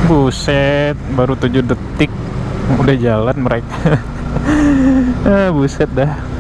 Buset, baru 7 detik udah jalan mereka. Buset dah.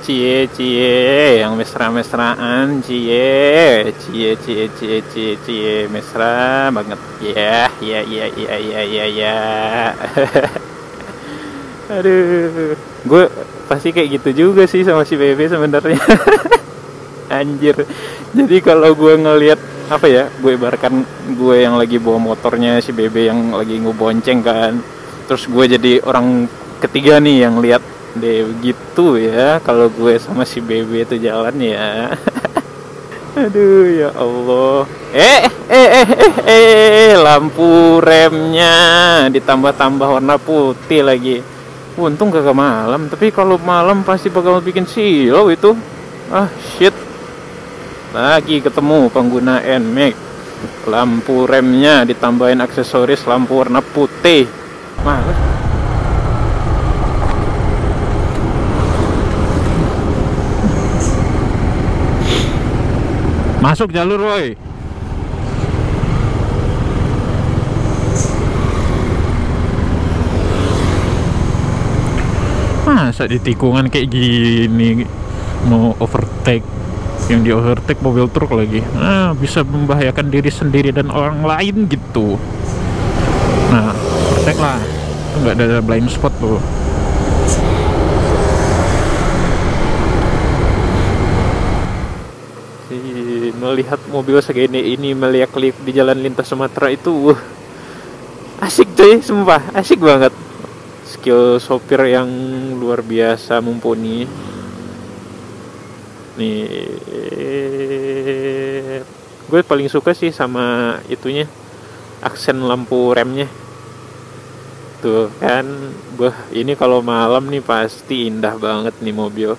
Cie yang mesra-mesraan, cie mesra banget ya. Aduh, gue pasti kayak gitu juga sih sama si Bebe sebenarnya. Anjir. Jadi kalau gue ngelihat apa ya, gue ibaratkan gue yang lagi bawa motornya, si Bebe yang lagi ngebonceng kan, terus gue jadi orang ketiga nih yang lihat deh gitu ya kalau gue sama si Bebe itu jalan ya. Aduh ya Allah. Lampu remnya ditambah-tambah warna putih lagi. Untung kagak malam, tapi kalau malam pasti bakal bikin silau itu. Ah shit. Lagi ketemu pengguna NMAX. Lampu remnya ditambahin aksesoris lampu warna putih. Males. Masuk jalur woi. Masa di tikungan kayak gini mau overtake, yang di overtake mobil truk lagi. Bisa membahayakan diri sendiri dan orang lain gitu. Nah, overtake lah. Itu nggak ada blind spot tuh. Melihat mobil segini ini meliak-liuk di jalan lintas Sumatera itu asik coy, sumpah asik banget. Skill sopir yang luar biasa mumpuni nih. Gue paling suka sih sama itunya, aksen lampu remnya tuh kan. Ini kalau malam nih pasti indah banget nih mobil.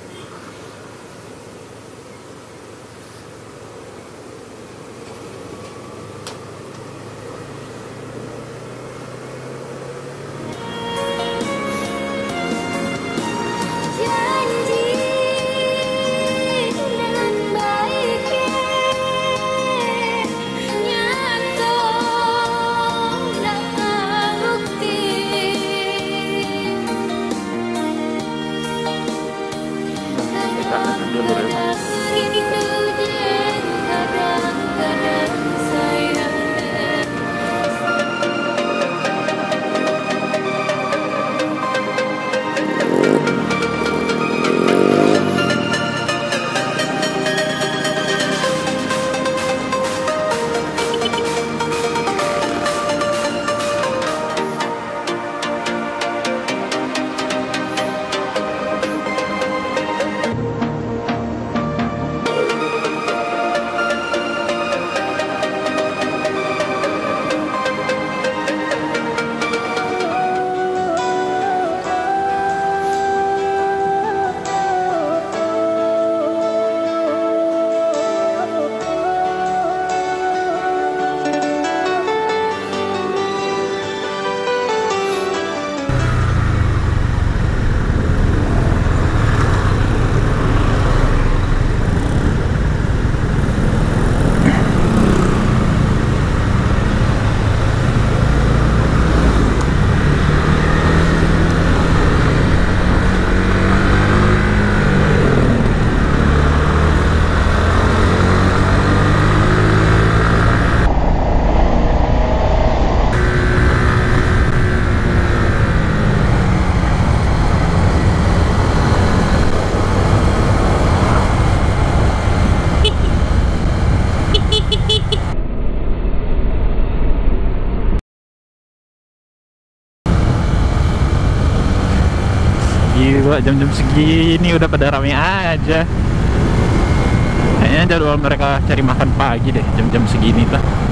gua jam-jam segini udah pada rame aja. Kayaknya jadwal mereka cari makan pagi deh jam-jam segini lah.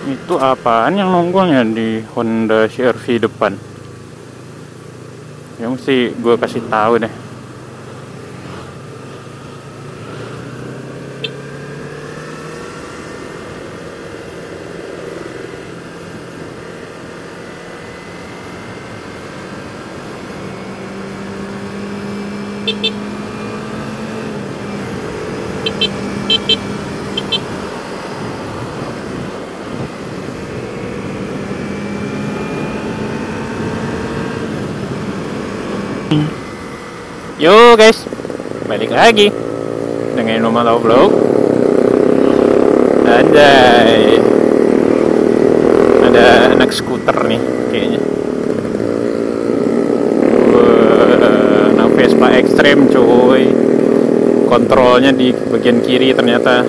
Itu apaan yang nongolnya di Honda CR-V depan? Ya mesti gue kasih tahu deh. Yo guys, balik lagi dengan Nomad Vlog. Anjay, ada anak skuter nih kayaknya. Anak Vespa Extreme coy. Kontrolnya di bagian kiri ternyata.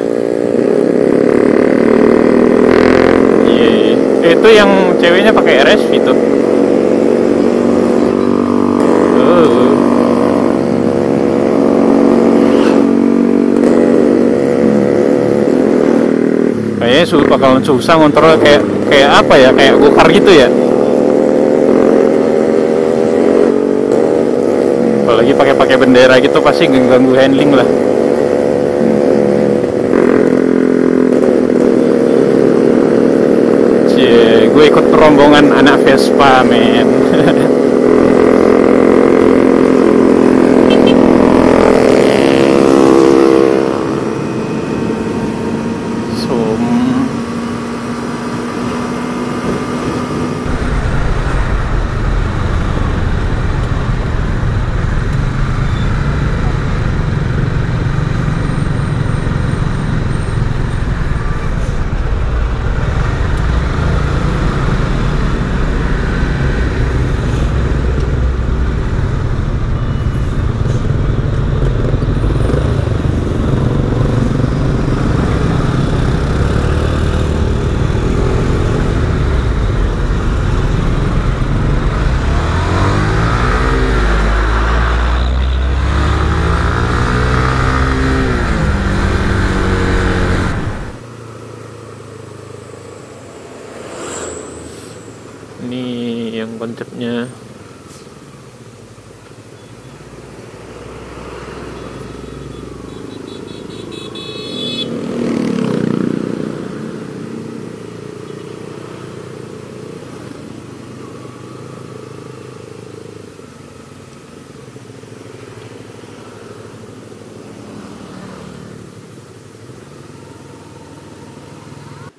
Itu yang ceweknya pakai RS itu. Kayaknya bakalan susah ngontrol, kayak apa ya, kayak go-kart gitu ya. Apalagi pakai bendera gitu pasti ganggu handling lah. Cie, gue ikut rombongan anak Vespa men. konsepnya.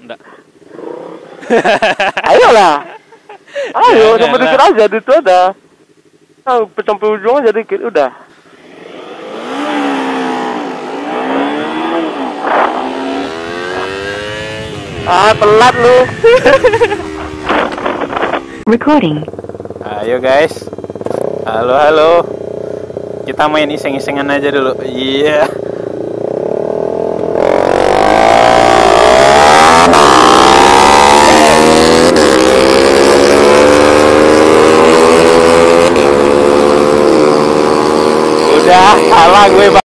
Enggak. Ayolah. Ayo, Jangan sampai dikit lah. aja, itu ada. Sampai ujung aja dikit, udah. Telat lu. Recording. Ayo guys. Halo halo. Kita main iseng-isengan aja dulu. Iya. Udah salah gue, Bang.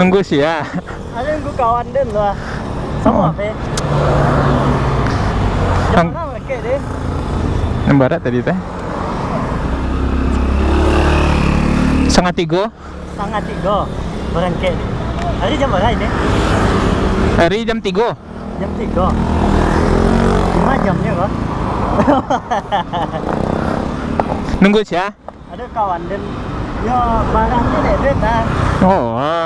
Nunggu sih ya. Ada yang gue kawan deh lah. Sama apa? Jangan kayak deh. Barat tadi teh. Setengah tiga. Sangat tiga. Berangkat. Hari jam berapa ini? Hari jam 3. Jam 3. 5 jamnya kok. Nunggu sih ya. Ada kawan dan yo barangnya deh dah. Oh.